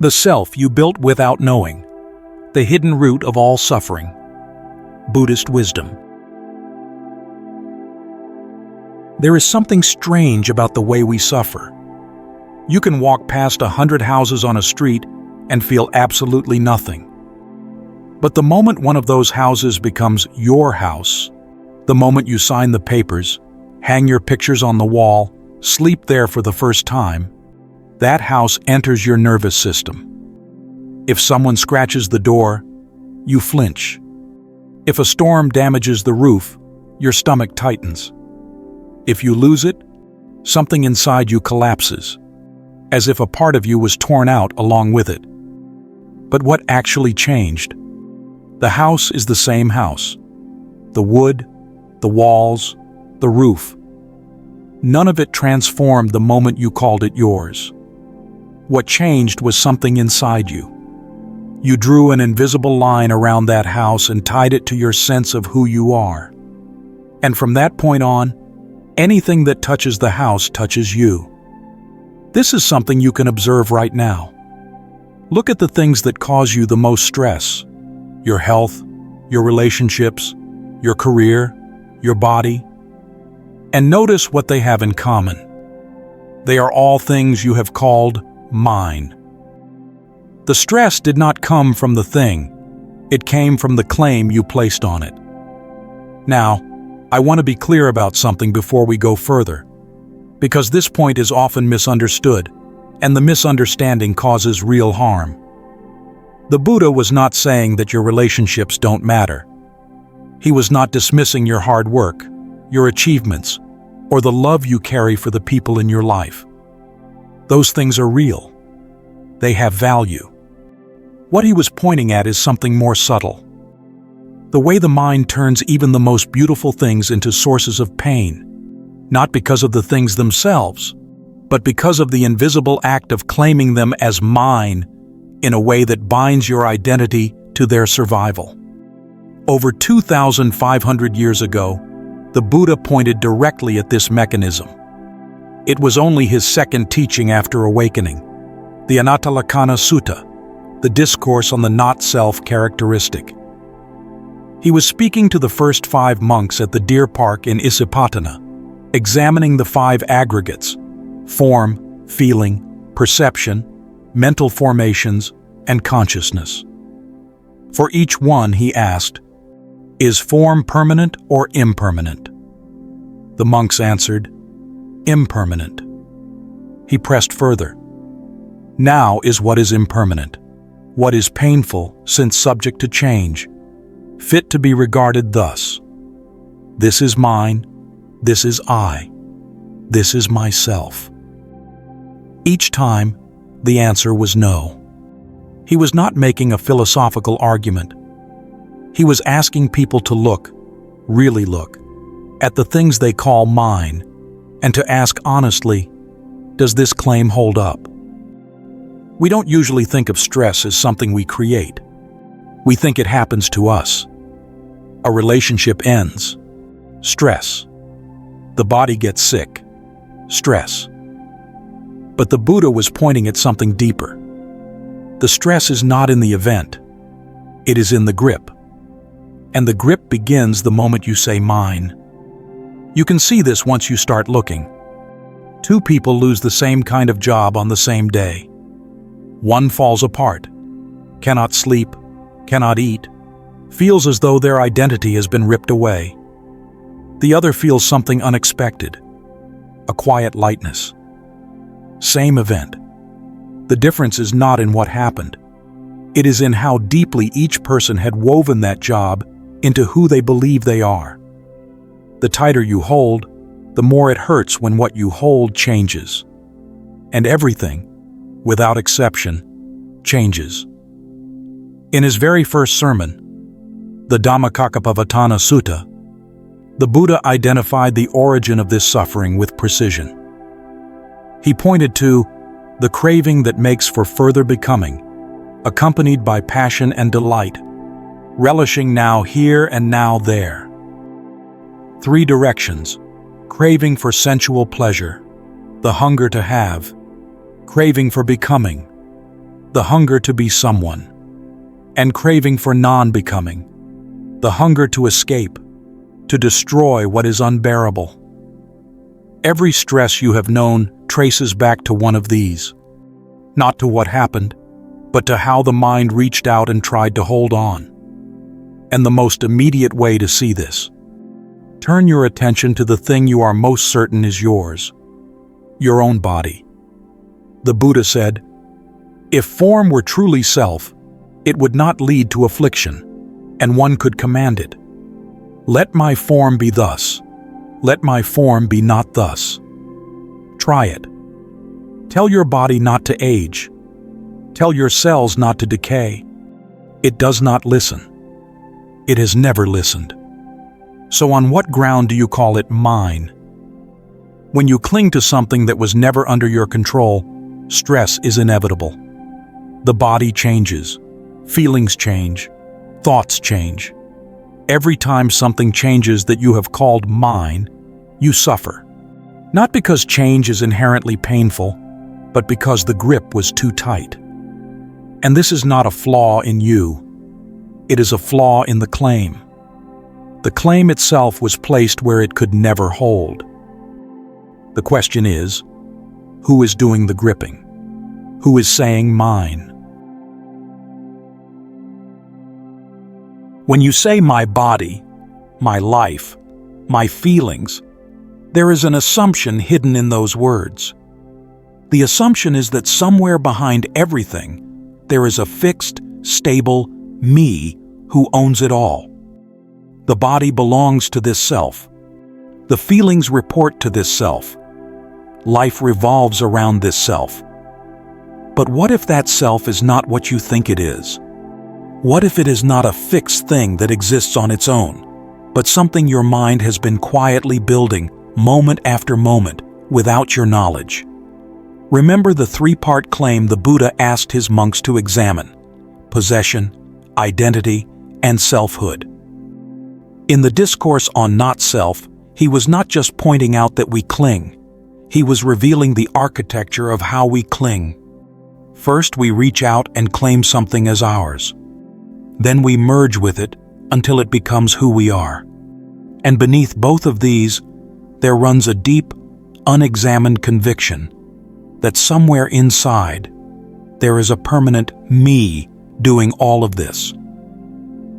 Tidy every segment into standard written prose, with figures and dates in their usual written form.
The self you built without knowing. The hidden root of all suffering. Buddhist wisdom. There is something strange about the way we suffer. You can walk past 100 houses on a street and feel absolutely nothing. But the moment one of those houses becomes your house, the moment you sign the papers, hang your pictures on the wall, sleep there for the first time, that house enters your nervous system. If someone scratches the door, you flinch. If a storm damages the roof, your stomach tightens. If you lose it, something inside you collapses, as if a part of you was torn out along with it. But what actually changed? The house is the same house. The wood, the walls, the roof. None of it transformed the moment you called it yours. What changed was something inside you. You drew an invisible line around that house and tied it to your sense of who you are. And from that point on, anything that touches the house touches you. This is something you can observe right now. Look at the things that cause you the most stress: your health, your relationships, your career, your body. And notice what they have in common. They are all things you have called mine. The stress did not come from the thing. It came from the claim you placed on it. Now, I want to be clear about something before we go further, because this point is often misunderstood, and the misunderstanding causes real harm. The Buddha was not saying that your relationships don't matter. He was not dismissing your hard work, your achievements, or the love you carry for the people in your life. Those things are real. They have value. What he was pointing at is something more subtle. The way the mind turns even the most beautiful things into sources of pain, not because of the things themselves, but because of the invisible act of claiming them as mine in a way that binds your identity to their survival. Over 2,500 years ago, the Buddha pointed directly at this mechanism. It was only his second teaching after awakening, the Anatalakkhana Sutta, the discourse on the not-self characteristic. He was speaking to the first 5 monks at the deer park in Isipatana, examining the 5 aggregates: form, feeling, perception, mental formations, and consciousness. For each one, he asked, "Is form permanent or impermanent?" The monks answered, "Impermanent." He pressed further. "Now is what is impermanent, what is painful since subject to change, fit to be regarded thus: this is mine, this is I, this is myself." Each time, the answer was no. He was not making a philosophical argument. He was asking people to look, really look, at the things they call mine, and to ask honestly, does this claim hold up? We don't usually think of stress as something we create. We think it happens to us. A relationship ends. Stress. The body gets sick. Stress. But the Buddha was pointing at something deeper. The stress is not in the event. It is in the grip. And the grip begins the moment you say mine. You can see this once you start looking. 2 people lose the same kind of job on the same day. One falls apart, cannot sleep, cannot eat, feels as though their identity has been ripped away. The other feels something unexpected, a quiet lightness. Same event. The difference is not in what happened. It is in how deeply each person had woven that job into who they believe they are. The tighter you hold, the more it hurts when what you hold changes. And everything, without exception, changes. In his very first sermon, the Dhammacakkappavattana Sutta, the Buddha identified the origin of this suffering with precision. He pointed to the craving that makes for further becoming, accompanied by passion and delight, relishing now here and now there. 3 directions: craving for sensual pleasure, the hunger to have, craving for becoming, the hunger to be someone, and craving for non-becoming, the hunger to escape, to destroy what is unbearable. Every stress you have known traces back to one of these, not to what happened, but to how the mind reached out and tried to hold on. And the most immediate way to see this: turn your attention to the thing you are most certain is yours, your own body. The Buddha said, "If form were truly self, it would not lead to affliction, and one could command it. Let my form be thus. Let my form be not thus." Try it. Tell your body not to age. Tell your cells not to decay. It does not listen. It has never listened. So on what ground do you call it mine? When you cling to something that was never under your control, stress is inevitable. The body changes. Feelings change. Thoughts change. Every time something changes that you have called mine, you suffer. Not because change is inherently painful, but because the grip was too tight. And this is not a flaw in you. It is a flaw in the claim. The claim itself was placed where it could never hold. The question is, who is doing the gripping? Who is saying mine? When you say my body, my life, my feelings, there is an assumption hidden in those words. The assumption is that somewhere behind everything, there is a fixed, stable me who owns it all. The body belongs to this self. The feelings report to this self. Life revolves around this self. But what if that self is not what you think it is? What if it is not a fixed thing that exists on its own, but something your mind has been quietly building moment after moment without your knowledge? Remember the three-part claim the Buddha asked his monks to examine: possession, identity, and selfhood. In the discourse on not self, he was not just pointing out that we cling. He was revealing the architecture of how we cling. First, we reach out and claim something as ours. Then we merge with it until it becomes who we are. And beneath both of these, there runs a deep, unexamined conviction that somewhere inside, there is a permanent me doing all of this.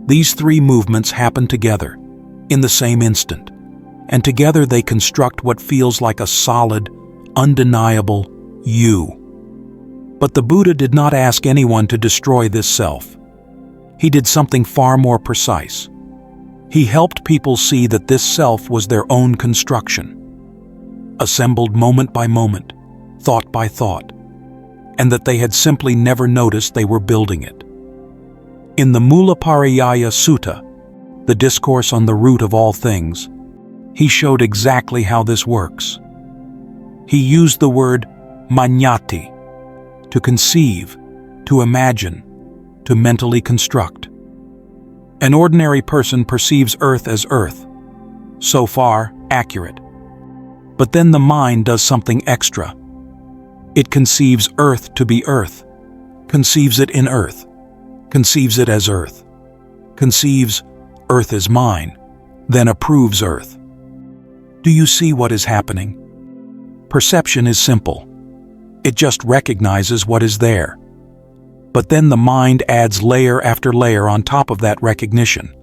These three movements happen together, in the same instant, and together they construct what feels like a solid, undeniable you. But the Buddha did not ask anyone to destroy this self. He did something far more precise. He helped people see that this self was their own construction, assembled moment by moment, thought by thought, and that they had simply never noticed they were building it. In the Mulapariyaya Sutta, the discourse on the root of all things, he showed exactly how this works. He used the word manyati, to conceive, to imagine, to mentally construct. An ordinary person perceives earth as earth. So far, accurate. But then the mind does something extra. It conceives earth to be earth, conceives it in earth, conceives it as earth, conceives earth is mine, then approves earth. Do you see what is happening? Perception is simple. It just recognizes what is there. But then the mind adds layer after layer on top of that recognition,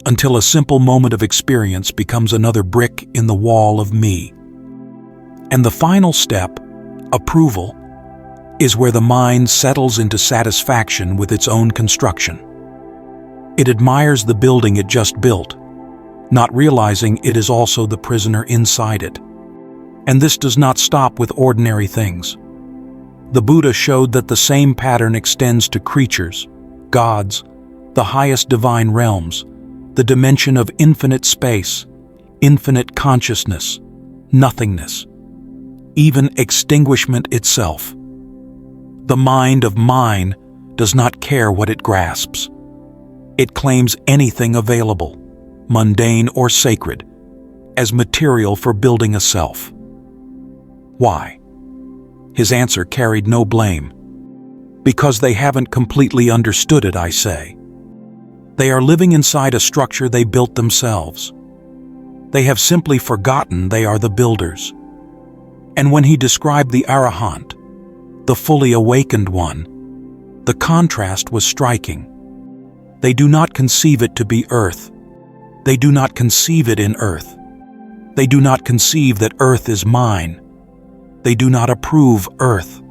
until a simple moment of experience becomes another brick in the wall of me. And the final step, approval, is where the mind settles into satisfaction with its own construction. It admires the building it just built, not realizing it is also the prisoner inside it. And this does not stop with ordinary things. The Buddha showed that the same pattern extends to creatures, gods, the highest divine realms, the dimension of infinite space, infinite consciousness, nothingness, even extinguishment itself. The mind of mine does not care what it grasps. It claims anything available, mundane or sacred, as material for building a self. Why? His answer carried no blame. Because they haven't completely understood it, I say. They are living inside a structure they built themselves. They have simply forgotten they are the builders. And when he described the Arahant, the fully awakened one, the contrast was striking. They do not conceive it to be earth. They do not conceive it in earth. They do not conceive that earth is mine. They do not approve earth.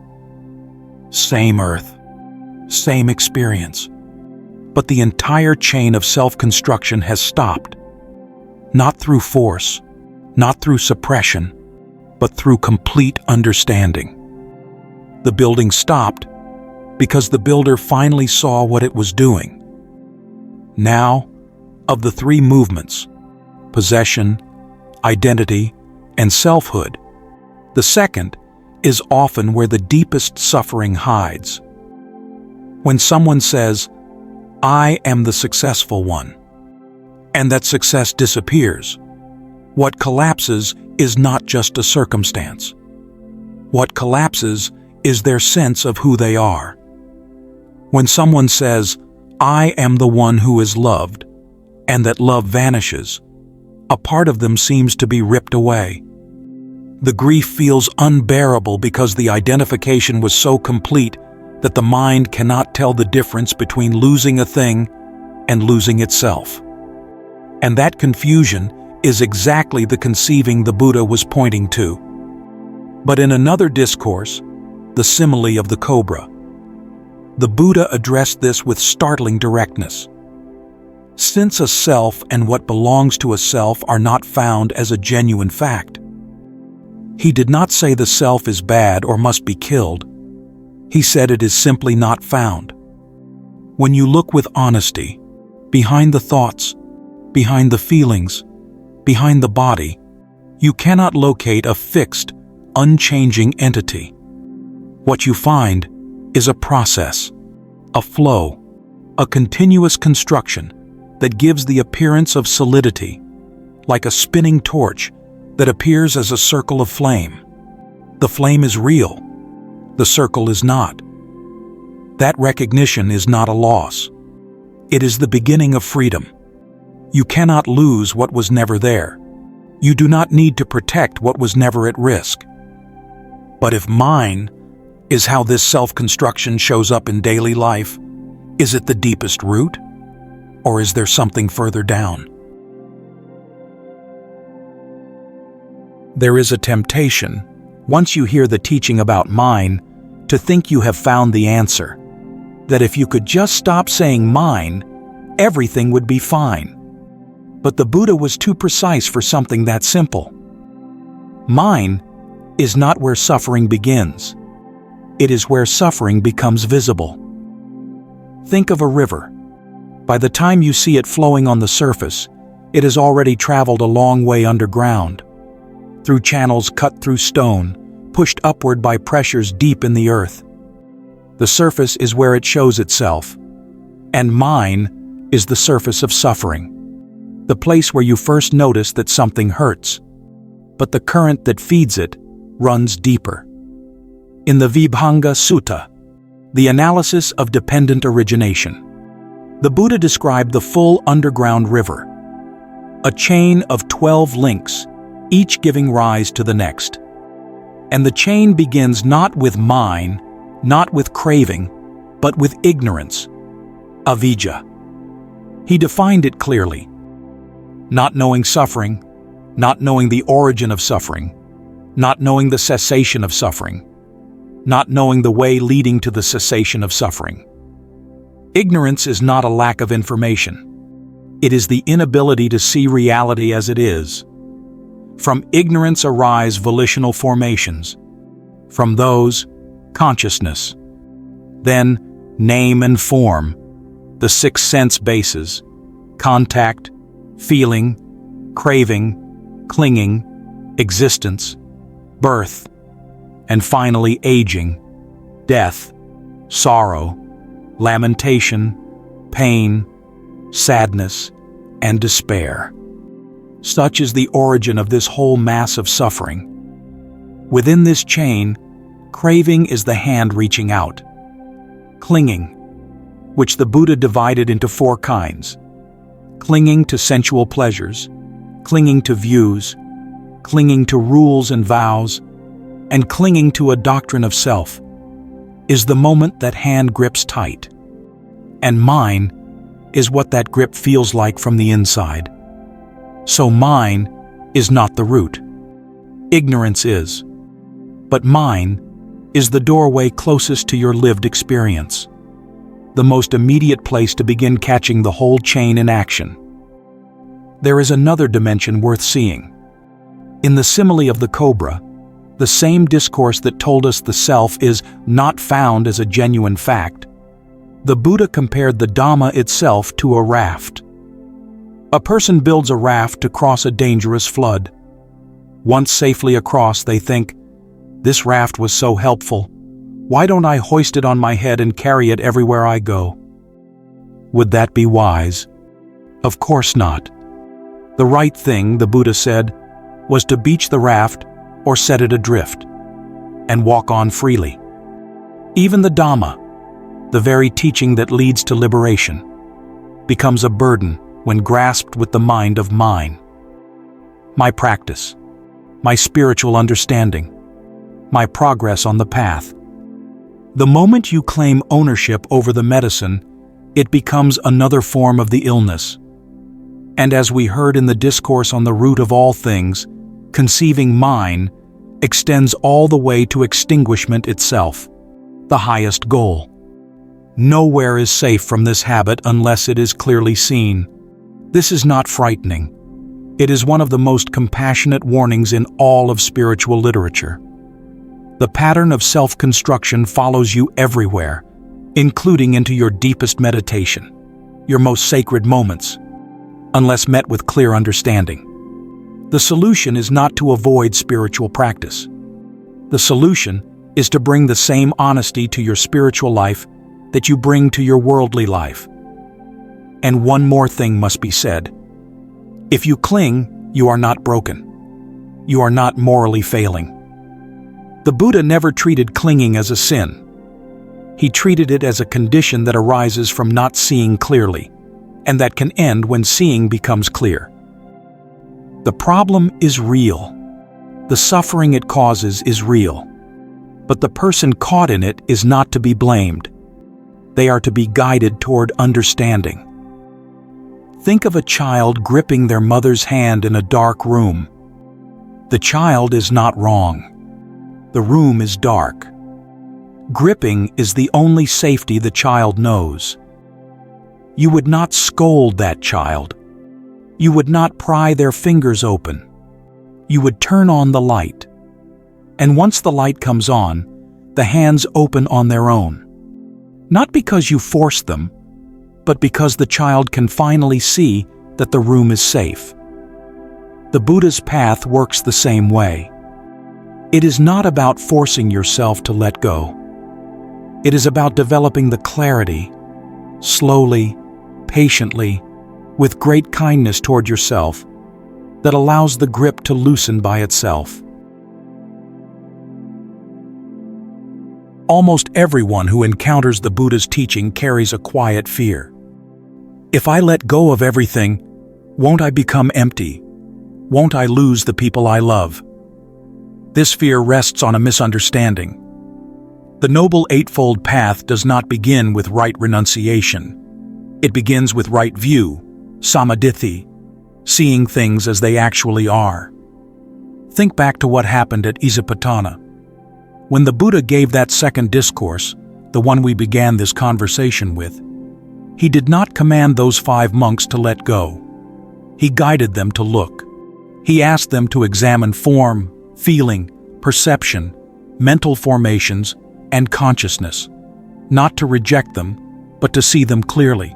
Same earth, same experience. But the entire chain of self-construction has stopped. Not through force, not through suppression, but through complete understanding. The building stopped because the builder finally saw what it was doing. Now, of the three movements, possession, identity, and selfhood, the second is often where the deepest suffering hides. When someone says, "I am the successful one," and that success disappears, what collapses is not just a circumstance. What collapses is their sense of who they are. When someone says, "I am the one who is loved," and that love vanishes, a part of them seems to be ripped away. The grief feels unbearable because the identification was so complete that the mind cannot tell the difference between losing a thing and losing itself. And that confusion is exactly the conceiving the Buddha was pointing to. But in another discourse, the simile of the cobra, the Buddha addressed this with startling directness. Since a self and what belongs to a self are not found as a genuine fact, he did not say the self is bad or must be killed. He said it is simply not found. When you look with honesty, behind the thoughts, behind the feelings, behind the body, you cannot locate a fixed, unchanging entity. What you find is a process, a flow, a continuous construction that gives the appearance of solidity, like a spinning torch that appears as a circle of flame. The flame is real. The circle is not. That recognition is not a loss. It is the beginning of freedom. You cannot lose what was never there. You do not need to protect what was never at risk. But if mine is how this self-construction shows up in daily life, is it the deepest root? Or is there something further down? There is a temptation, once you hear the teaching about mine, to think you have found the answer. That if you could just stop saying mine, everything would be fine. But the Buddha was too precise for something that simple. Mine is not where suffering begins. It is where suffering becomes visible. Think of a river. By the time you see it flowing on the surface, it has already traveled a long way underground, through channels cut through stone, pushed upward by pressures deep in the earth. The surface is where it shows itself, and mine is the surface of suffering, the place where you first notice that something hurts, but the current that feeds it runs deeper. In the Vibhanga Sutta, the analysis of dependent origination, the Buddha described the full underground river, a chain of 12 links, each giving rise to the next. And the chain begins not with mine, not with craving, but with ignorance, avijja. He defined it clearly. Not knowing suffering, not knowing the origin of suffering, not knowing the cessation of suffering, not knowing the way leading to the cessation of suffering. Ignorance is not a lack of information. It is the inability to see reality as it is. From ignorance arise volitional formations. From those, consciousness. Then, name and form, the 6 sense bases, contact, feeling, craving, clinging, existence, birth, and finally aging, death, sorrow, lamentation, pain, sadness, and despair. Such is the origin of this whole mass of suffering. Within this chain, craving is the hand reaching out. Clinging, which the Buddha divided into 4 kinds. Clinging to sensual pleasures, clinging to views, clinging to rules and vows, and clinging to a doctrine of self, is the moment that hand grips tight. And mine is what that grip feels like from the inside. So mine is not the root. Ignorance is. But mine is the doorway closest to your lived experience, the most immediate place to begin catching the whole chain in action. There is another dimension worth seeing. In the simile of the cobra, the same discourse that told us the self is not found as a genuine fact, the Buddha compared the Dhamma itself to a raft. A person builds a raft to cross a dangerous flood. Once safely across, they think, "This raft was so helpful. Why don't I hoist it on my head and carry it everywhere I go?" Would that be wise? Of course not. The right thing, the Buddha said, was to beach the raft or set it adrift and walk on freely. Even the Dhamma, the very teaching that leads to liberation, becomes a burden when grasped with the mind of mine. My practice, my spiritual understanding, my progress on the path. The moment you claim ownership over the medicine, it becomes another form of the illness. And as we heard in the discourse on the root of all things, conceiving mine extends all the way to extinguishment itself, the highest goal. Nowhere is safe from this habit unless it is clearly seen. This is not frightening. It is one of the most compassionate warnings in all of spiritual literature. The pattern of self-construction follows you everywhere, including into your deepest meditation, your most sacred moments, unless met with clear understanding. The solution is not to avoid spiritual practice. The solution is to bring the same honesty to your spiritual life that you bring to your worldly life. And one more thing must be said. If you cling, you are not broken. You are not morally failing. The Buddha never treated clinging as a sin. He treated it as a condition that arises from not seeing clearly, and that can end when seeing becomes clear. The problem is real. The suffering it causes is real. But the person caught in it is not to be blamed. They are to be guided toward understanding. Think of a child gripping their mother's hand in a dark room. The child is not wrong. The room is dark. Gripping is the only safety the child knows. You would not scold that child. You would not pry their fingers open. You would turn on the light. And once the light comes on, the hands open on their own. Not because you forced them, but because the child can finally see that the room is safe. The Buddha's path works the same way. It is not about forcing yourself to let go. It is about developing the clarity, slowly, patiently, with great kindness toward yourself, that allows the grip to loosen by itself. Almost everyone who encounters the Buddha's teaching carries a quiet fear. If I let go of everything, won't I become empty? Won't I lose the people I love? This fear rests on a misunderstanding. The Noble Eightfold Path does not begin with right renunciation. It begins with right view, samadhi, seeing things as they actually are. Think back to what happened at Isipatana. When the Buddha gave that second discourse, the one we began this conversation with, he did not command those 5 monks to let go. He guided them to look. He asked them to examine form, feeling, perception, mental formations, and consciousness, not to reject them, but to see them clearly.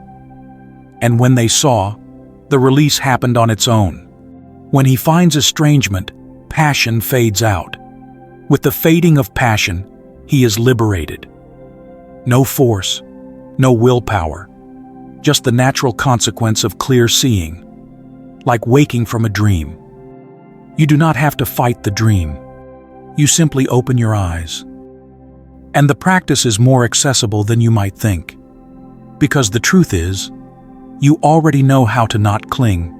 And when they saw, the release happened on its own. When he finds estrangement, passion fades out. With the fading of passion, he is liberated. No force, no willpower, just the natural consequence of clear seeing, like waking from a dream. You do not have to fight the dream. You simply open your eyes. And the practice is more accessible than you might think. Because the truth is, you already know how to not cling.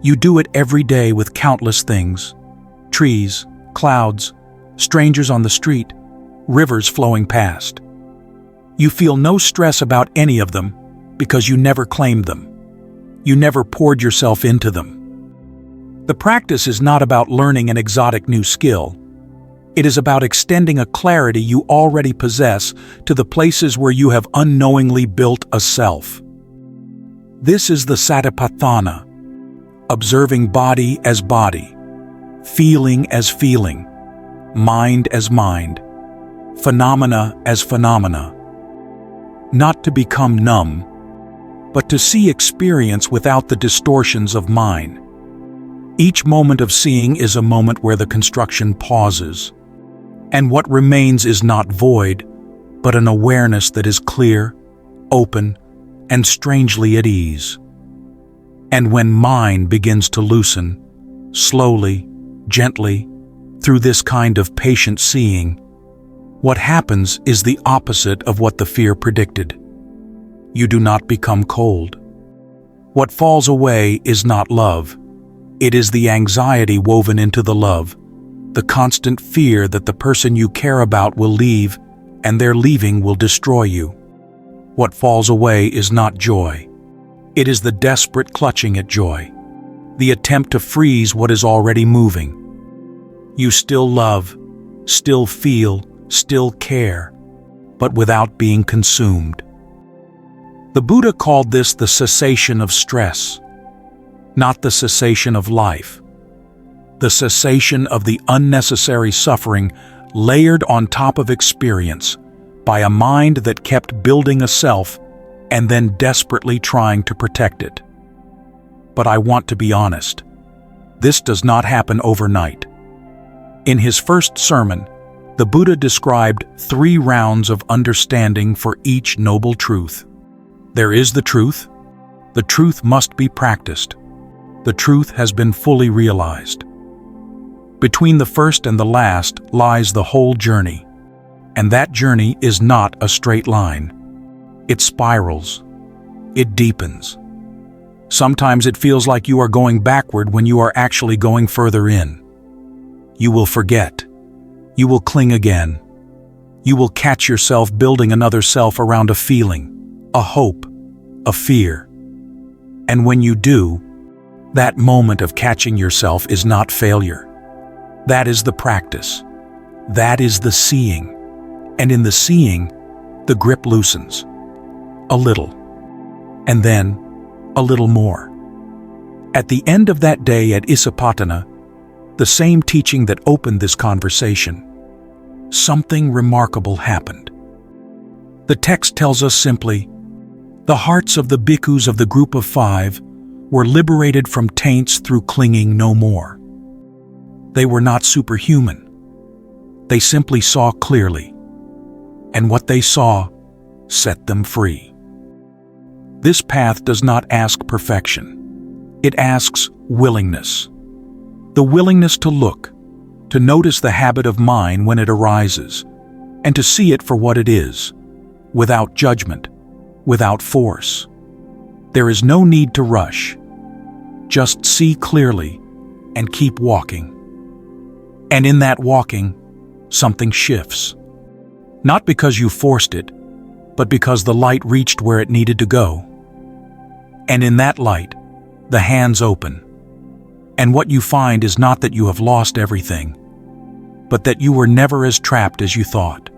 You do it every day with countless things: trees, clouds, strangers on the street, rivers flowing past. You feel no stress about any of them because you never claimed them. You never poured yourself into them. The practice is not about learning an exotic new skill. It is about extending a clarity you already possess to the places where you have unknowingly built a self. This is the Satipatthana, observing body as body, feeling as feeling, mind as mind, phenomena as phenomena. Not to become numb, but to see experience without the distortions of mind. Each moment of seeing is a moment where the construction pauses, and what remains is not void, but an awareness that is clear, open, and strangely at ease. And when mind begins to loosen, slowly, gently, through this kind of patient seeing, what happens is the opposite of what the fear predicted. You do not become cold. What falls away is not love. It is the anxiety woven into the love, the constant fear that the person you care about will leave, and their leaving will destroy you. What falls away is not joy. It is the desperate clutching at joy, the attempt to freeze what is already moving. You still love, still feel, still care, but without being consumed. The Buddha called this the cessation of stress, not the cessation of life, the cessation of the unnecessary suffering layered on top of experience by a mind that kept building a self and then desperately trying to protect it. But I want to be honest, this does not happen overnight. In his first sermon, the Buddha described 3 rounds of understanding for each noble truth. There is the truth. The truth must be practiced. The truth has been fully realized. Between the first and the last lies the whole journey, and that journey is not a straight line. It spirals. It deepens. Sometimes it feels like you are going backward when you are actually going further in. You will forget. You will cling again. You will catch yourself building another self around a feeling, a hope, a fear. And when you do, that moment of catching yourself is not failure. That is the practice. That is the seeing. And in the seeing, the grip loosens. A little. And then, a little more. At the end of that day at Isipatana, the same teaching that opened this conversation, something remarkable happened. The text tells us simply, the hearts of the bhikkhus of the group of 5 were liberated from taints through clinging no more. They were not superhuman. They simply saw clearly, and what they saw set them free. This path does not ask perfection. It asks willingness. The willingness to look, to notice the habit of mind when it arises, and to see it for what it is, without judgment, without force. There is no need to rush. Just see clearly and keep walking. And in that walking, something shifts. Not because you forced it, but because the light reached where it needed to go. And in that light, the hands open. And what you find is not that you have lost everything, but that you were never as trapped as you thought.